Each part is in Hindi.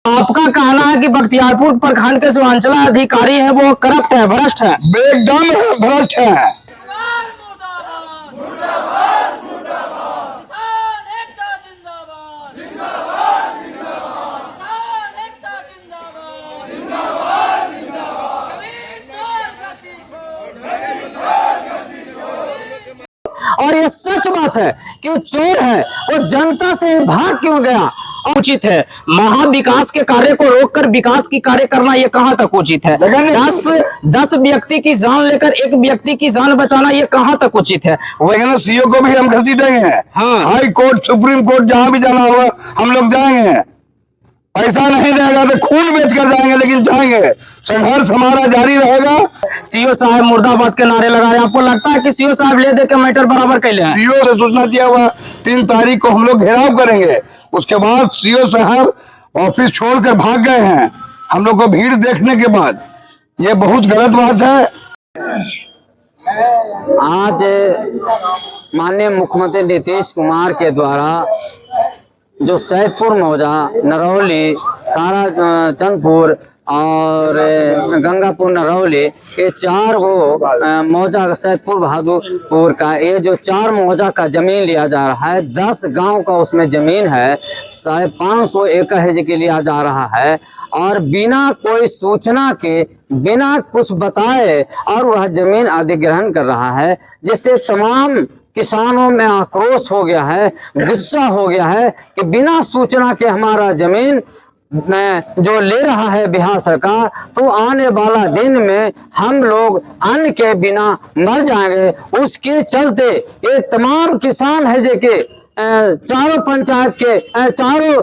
आपका कहना है कि बख्तियारपुर प्रखंड के जो अंचलाधिकारी है वो करप्ट है, भ्रष्ट है। एकदम भ्रष्ट है। और ये सच बात है कि वो चोर है, वो जनता से भाग क्यों गया। उचित है महाविकास के कार्य को रोककर विकास की कार्य करना, ये कहां तक उचित है। 10 व्यक्ति की जान लेकर एक व्यक्ति की जान बचाना, ये कहां तक उचित है। वही सीओ को भी हम घसीटेंगे। हाँ। हाई कोर्ट, सुप्रीम कोर्ट, जहां भी जाना होगा हम लोग जाएंगे। पैसा नहीं रहेगा तो खून बेच कर जाएंगे, लेकिन जाएंगे। संघर्ष हमारा जारी रहेगा। सीओ साहब मुर्दाबाद के नारे लगाए, आपको लगता है कि सीओ साहब ले दे के मैटर बराबर कैले हैं। सीओ से सूचना दिया हुआ 3 तारीख को हम लोग घेराव करेंगे। उसके बाद सीओ साहब ऑफिस छोड़कर भाग गए हैं हम लोग को भीड़ देखने के बाद। ये बहुत गलत बात है। आज माननीय मुख्यमंत्री नीतीश कुमार के द्वारा जो सैदपुर मौजा, नरौली, ताराचंदपुर और गंगापुर नरौली, ये 4 गो मौजा, सैदपुर बहादुरपुर का, ये जो 4 मौजा का जमीन लिया जा रहा है। 10 गांव का उसमें जमीन है, 550 एकड़ है जिसके लिया जा रहा है। और बिना कोई सूचना के, बिना कुछ बताए और वह जमीन अधिग्रहण कर रहा है, जिससे तमाम किसानों में आक्रोश हो गया है, गुस्सा हो गया है कि बिना सूचना के हमारा जमीन में जो ले रहा है बिहार सरकार, तो आने वाला दिन में हम लोग अन्न के बिना मर जाएंगे। उसके चलते ये तमाम किसान है जो कि चारों पंचायत के, चारों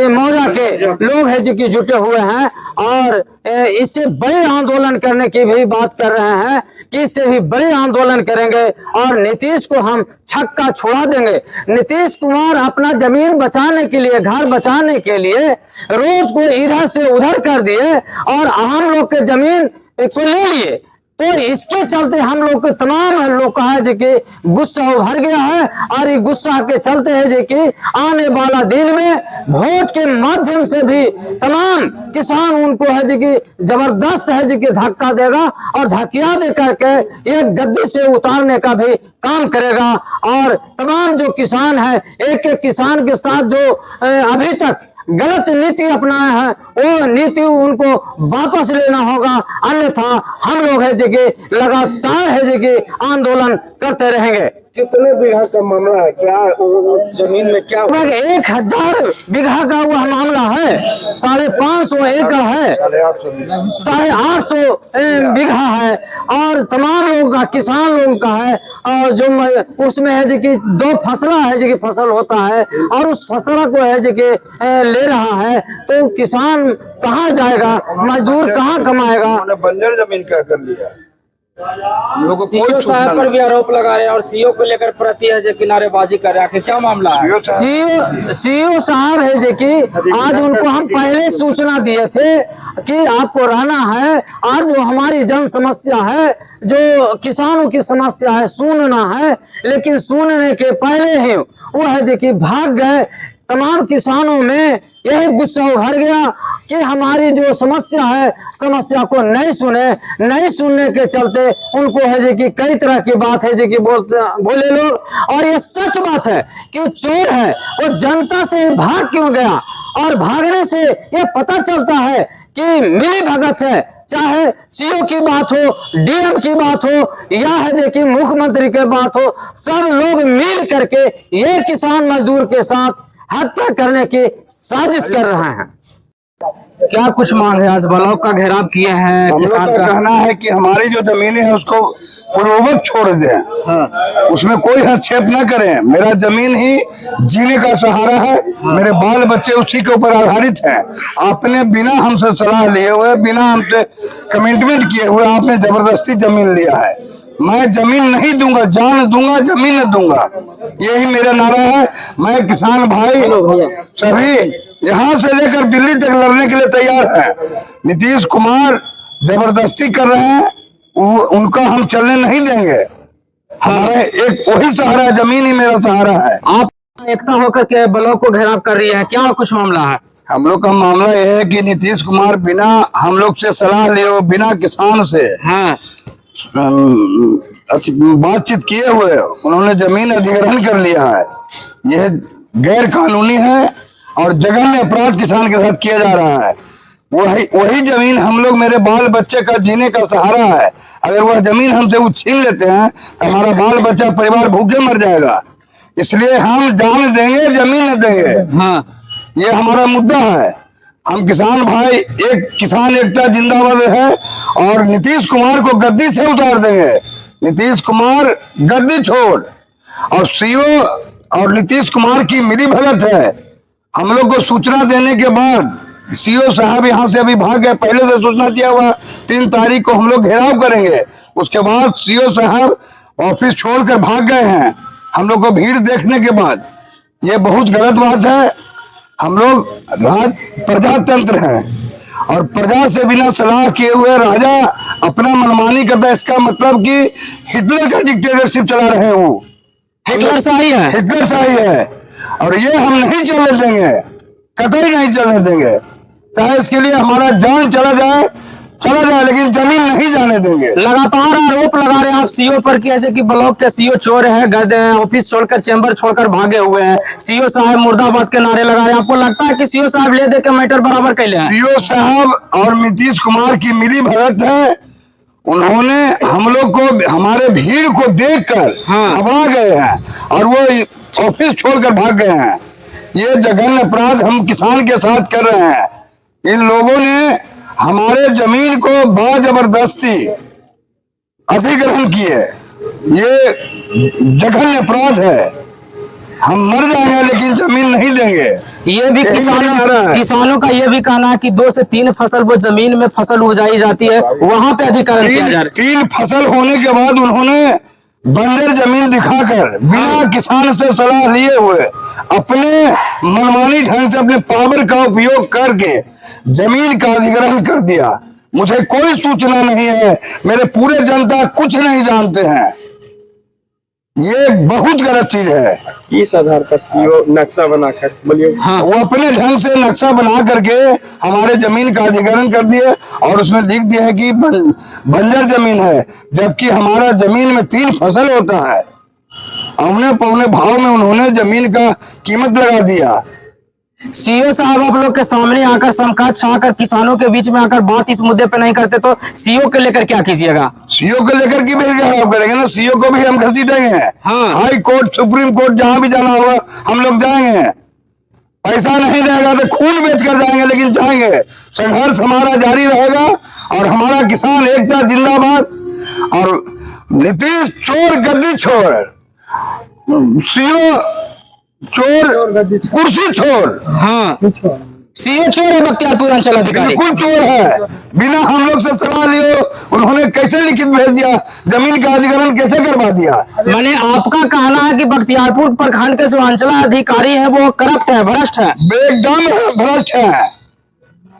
मौजा के लोग हैं जो कि जुटे हुए हैं और इससे बड़े आंदोलन करने की भी बात कर रहे हैं कि इससे भी बड़े आंदोलन करेंगे और नीतीश को हम छक्का छुड़ा देंगे। नीतीश कुमार अपना जमीन बचाने के लिए, घर बचाने के लिए रोज को इधर से उधर कर दिए और हम लोग के जमीन को ले लिए। तो इसके चलते हम लोग के तमाम लोग का है जो कि गुस्सा भर गया है और ये गुस्सा के चलते है जो कि आने वाला दिन में वोट के माध्यम से भी तमाम किसान उनको है जो कि जबरदस्त है जो कि धक्का देगा और धकिया दे करके ये गद्दी से उतारने का भी काम करेगा। और तमाम जो किसान है, एक एक किसान के साथ जो अभी तक गलत नीति अपनाया है, वो नीति उनको वापस लेना होगा, अन्यथा हम लोग है जगह लगातार है जगह आंदोलन करते रहेंगे। कितने बीघा का मामला है, क्या उस जमीन में क्या? 1000 बीघा का वह मामला है, 550 एकड़ है, 850 बीघा है और तमाम लोगों का, किसान लोगों का है। और जो उसमें है जो कि 2 फसला है जो कि फसल होता है और उस फसल को है जो कि ले रहा है, तो किसान कहाँ जाएगा, मजदूर कहाँ कमाएगा। बंजर जमीन क्या कर लिया। सीओ साहब पर भी आरोप लगा रहे हैं और सीओ को लेकर प्रति है जो किनारेबाजी कर रहे हैं, क्या मामला है। सीओ साहब है जो कि आज उनको हम पहले सूचना दिए थे कि आपको रहना है और जो हमारी जन समस्या है, जो किसानों की समस्या है, सुनना है, लेकिन सुनने के पहले ही वो है जो कि भाग गए। तमाम किसानों में यही गुस्सा भर गया कि हमारी जो समस्या है, समस्या को नहीं सुनने के चलते उनको है जो कि कई तरह की बात है जो कि बोले लोग। और ये सच बात है कि वो चोर है, वो जनता से भाग क्यों गया। और भागने से ये पता चलता है कि मिली भगत है, चाहे सीओ की बात हो, डीएम की बात हो या है जो कि मुख्यमंत्री की बात हो, सब लोग मिल करके ये किसान मजदूर के साथ हत्या करने की साजिश कर रहे हैं। क्या कुछ मांग है, आज ब्लॉक का घेराव किए हैं किसान का कहना है कि हमारी जो जमीनें है उसको पूर्ववत छोड़ दें। हाँ। उसमें कोई हस्तक्षेप न करें। मेरा जमीन ही जीने का सहारा है। हाँ। मेरे बाल बच्चे उसी के ऊपर आधारित हैं। आपने बिना हमसे सलाह लिए हुए, बिना हमसे कमिटमेंट किए हुए आपने जबरदस्ती जमीन लिया है। मैं जमीन नहीं दूंगा, जान दूंगा, जमीन न दूंगा, यही मेरा नारा है। मैं किसान भाई सभी यहाँ से लेकर दिल्ली तक लड़ने के लिए तैयार हैं। नीतीश कुमार जबरदस्ती कर रहे हैं, उनका हम चलने नहीं देंगे। हमारे एक वही सहारा है, जमीन ही मेरा सहारा है। आप एकता होकर के ब्लॉक को घेराव कर रही है, क्या कुछ मामला है। हम लोग का मामला यह है कि नीतीश कुमार बिना हम लोग से सलाह लिए, बिना किसान से हाँ बातचीत किए हुए उन्होंने जमीन अधिग्रहण कर लिया है। यह गैर कानूनी है और जघन्य अपराध किसान के साथ किया जा रहा है। वही जमीन हम लोग, मेरे बाल बच्चे का जीने का सहारा है। अगर वह जमीन हमसे वो छीन लेते हैं तो हमारा बाल बच्चा परिवार भूखे मर जाएगा। इसलिए हम जान देंगे, जमीन न देंगे। हाँ, ये हमारा मुद्दा है। हम किसान भाई एक किसान एकता जिंदाबाद है और नीतीश कुमार को गद्दी से उतार देंगे। नीतीश कुमार गद्दी छोड़, और सीओ और नीतीश कुमार की मिली भगत है। हम लोग को सूचना देने के बाद सीओ साहब यहाँ से अभी भाग गए। पहले से सूचना दिया हुआ 3 तारीख को हम लोग घेराव करेंगे। उसके बाद सीओ साहब ऑफिस छोड़कर भाग गए हैं हम लोग को भीड़ देखने के बाद। ये बहुत गलत बात है। हम लोग प्रजातंत्र हैं और प्रजा से बिना सलाह किए हुए राजा अपना मनमानी करता है। इसका मतलब कि हिटलर का डिक्टेटरशिप चला रहे हैं। वो हिटलर शाही है, हिटलर शाही है और ये हम नहीं चलने देंगे, कतई नहीं चलने देंगे। चाहे इसके लिए हमारा जान चला जाए, लेकिन जमीन नहीं जाने देंगे। लगातार आरोप लगा रहे हैं आप सीओ पर कि ऐसे कि ब्लॉक के सीओ चोर है, गधे हैं, ऑफिस छोड़कर चैम्बर छोड़कर भागे हुए हैं। सीओ साहब मुर्दाबाद के नारे लगा रहे हैं। आपको लगता है कि सीओ साहब ले दे के मैटर बराबर कैले हैं? सीओ साहब और नीतीश कुमार की मिली भगत है। उन्होंने हम लोग को, हमारे भीड़ को देखकर घबरा गए हैं और वो ऑफिस छोड़कर भाग गए हैं। ये जघन्य अपराध हम किसान के साथ कर रहे हैं। इन लोगों ने हमारे जमीन को जबरदस्ती अधिग्रहण किए। ये जघन्य अपराध है। हम मर जाएंगे लेकिन जमीन नहीं देंगे। ये भी किसानों का ये भी कहना है कि 2 से 3 फसल वो जमीन में फसल उपजाई जाती है, वहां पे अधिग्रहण किया जा रहा है। 3 फसल होने के बाद उन्होंने बंजर जमीन दिखाकर बिना किसान से सलाह लिए हुए अपने मनमानी ढंग से अपने पावर का उपयोग करके जमीन का अधिग्रहण कर दिया। मुझे कोई सूचना नहीं है, मेरे पूरे जनता कुछ नहीं जानते हैं। ये बहुत गलत चीज है। इस आधार पर सीओ नक्शा बनाकर बोलिए। हाँ, वो अपने ढंग से नक्शा बना करके हमारे जमीन का अधिग्रहण कर दिए और उसमें लिख दिया है कि बंजर जमीन है, जबकि हमारा जमीन में 3 फसल होता है। औने पौने भाव में उन्होंने जमीन का कीमत लगा दिया। सीओ साहब आप लोग के सामने आकर समकाज छाकर किसानों के बीच में आकर बात इस मुद्दे पे नहीं करते तो सीओ को लेकर क्या कीजिएगा? सीओ को लेकर की भी खराब करेंगे ना। सीओ को भी हम घसीटेंगे। हाँ। हाई कोर्ट, सुप्रीम कोर्ट, जहां भी जाना होगा हम लोग जाएंगे। पैसा नहीं रहेगा तो खून बेच कर जाएंगे, लेकिन जाएंगे। संघर्ष हमारा जारी रहेगा और हमारा किसान एकता जिंदाबाद। और नीतीश चोर गद्दी छोड़, सीओ चोर कुर्सी छोड़। हाँ, सीओ चोर है बख्तियारपुर अंचल अधिकारी, बिल्कुल चोर है। बिना हम लोग से सलाह लिए उन्होंने कैसे लिखित भेज दिया, जमीन का अधिग्रहण कैसे करवा दिया? मैंने आपका कहना है कि बख्तियारपुर प्रखंड के जो अंचल अधिकारी है वो करप्ट है, भ्रष्ट है। एकदम भ्रष्ट है,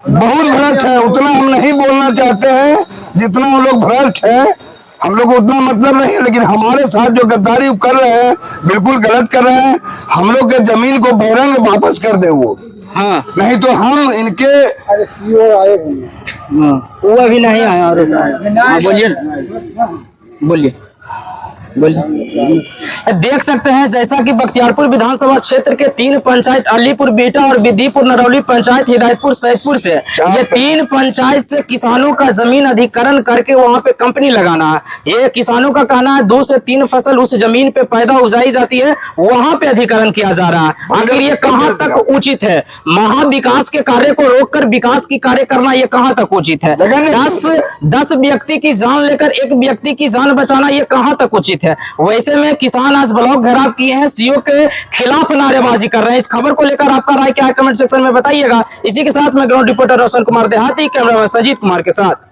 बहुत भ्रष्ट है। उतना हम नहीं बोलना चाहते हैं जितना हम लोग भ्रष्ट है। हम लोग को उतना मतलब नहीं है, लेकिन हमारे साथ जो गद्दारी कर रहे हैं बिल्कुल गलत कर रहे हैं। हम लोग के जमीन को बहिरंग वापस कर दे वो। हाँ, नहीं तो हम इनके वो अभी नहीं आया। और बोलिए बोलिए बोलिए। देख सकते हैं जैसा कि बख्तियारपुर विधानसभा क्षेत्र के 3 पंचायत अलीपुर बेटा और विधिपुर नरौली पंचायत हिदायतपुर सैदपुर से, ये 3 पंचायत से किसानों का जमीन अधिग्रहण करके वहां पे कंपनी लगाना है। ये किसानों का कहना है 2 से 3 फसल उस जमीन पे पैदा उगाई जाती है, वहां पे अधिग्रहण किया जा रहा है। आखिर ये कहां तक उचित है? महाविकास के कार्य को रोककर विकास की कार्य करना ये कहां तक उचित है? 10 व्यक्ति की जान लेकर एक व्यक्ति की जान बचाना ये कहां तक उचित है? वैसे में किसान आज ब्लॉक घेराव किए हैं, सीओ के खिलाफ नारेबाजी कर रहे हैं। इस खबर को लेकर आपका राय क्या है कमेंट सेक्शन में बताइएगा। इसी के साथ मैं ग्राउंड रिपोर्टर रोशन कुमार देहाती, कैमरामैन संजीत कुमार के साथ।